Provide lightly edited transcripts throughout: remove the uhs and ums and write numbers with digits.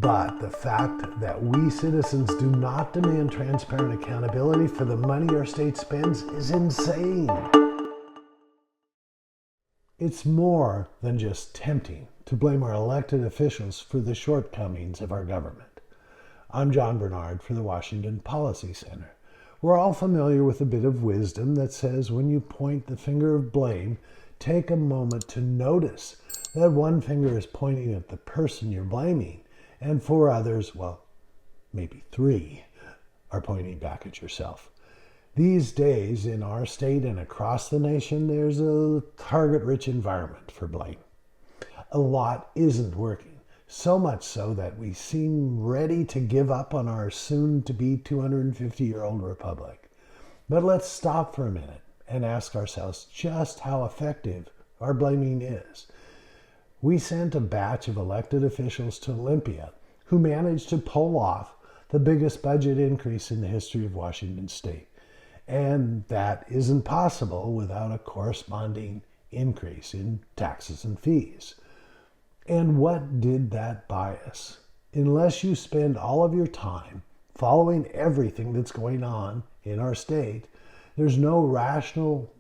But the fact that we citizens do not demand transparent accountability for the money our state spends is insane. It's more than just tempting to blame our elected officials for the shortcomings of our government. I'm John Bernard for the Washington Policy Center. We're all familiar with a bit of wisdom that says when you point the finger of blame, take a moment to notice that one finger is pointing at the person you're blaming, and four others, well, maybe three, are pointing back at yourself. These days, in our state and across the nation, there's a target-rich environment for blame. A lot isn't working, so much so that we seem ready to give up on our soon-to-be 250-year-old republic. But let's stop for a minute and ask ourselves just how effective our blaming is. We sent a batch of elected officials to Olympia who managed to pull off the biggest budget increase in the history of Washington state. And that isn't possible without a corresponding increase in taxes and fees. And what did that buy us? Unless you spend all of your time following everything that's going on in our state, there's no rational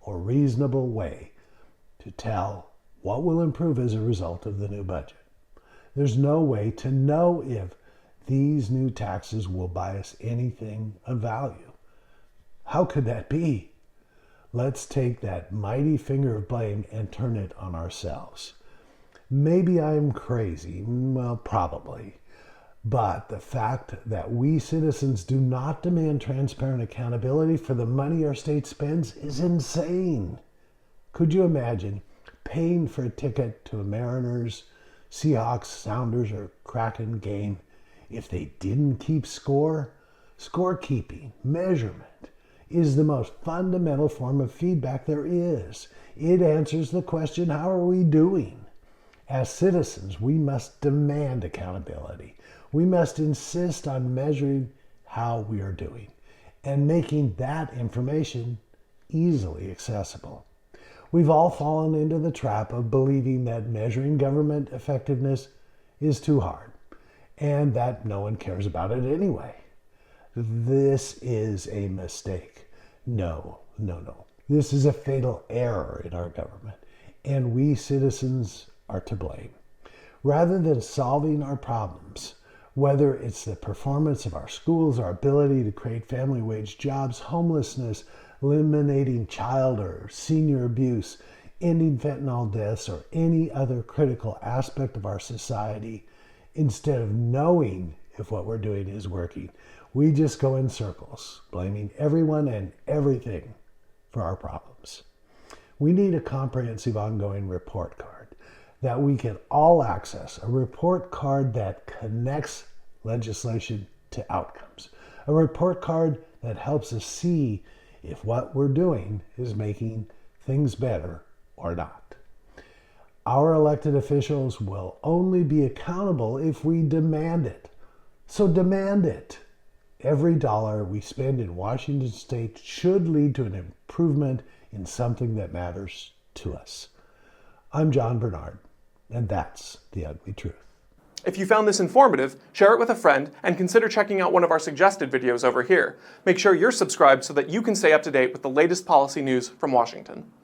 or reasonable way to tell what will improve as a result of the new budget. There's no way to know if these new taxes will buy us anything of value. How could that be? Let's take that mighty finger of blame and turn it on ourselves. Maybe I'm crazy, well, probably. But the fact that we citizens do not demand transparent accountability for the money our state spends is insane. Could you imagine paying for a ticket to a Mariners, Seahawks, Sounders, or Kraken game if they didn't keep score? Scorekeeping, measurement, is the most fundamental form of feedback there is. It answers the question, how are we doing? As citizens, we must demand accountability. We must insist on measuring how we are doing and making that information easily accessible. We've all fallen into the trap of believing that measuring government effectiveness is too hard and that no one cares about it anyway. This is a mistake. No. This is a fatal error in our government, and we citizens are to blame. Rather than solving our problems, whether it's the performance of our schools, our ability to create family wage jobs, homelessness, eliminating child or senior abuse, ending fentanyl deaths, or any other critical aspect of our society, instead of knowing if what we're doing is working, we just go in circles, blaming everyone and everything for our problems. We need a comprehensive ongoing report card that we can all access, a report card that connects legislation to outcomes, a report card that helps us see if what we're doing is making things better or not. Our elected officials will only be accountable if we demand it. So demand it. Every dollar we spend in Washington state should lead to an improvement in something that matters to us. I'm John Bernard, and that's the ugly truth. If you found this informative, share it with a friend and consider checking out one of our suggested videos over here. Make sure you're subscribed so that you can stay up to date with the latest policy news from Washington.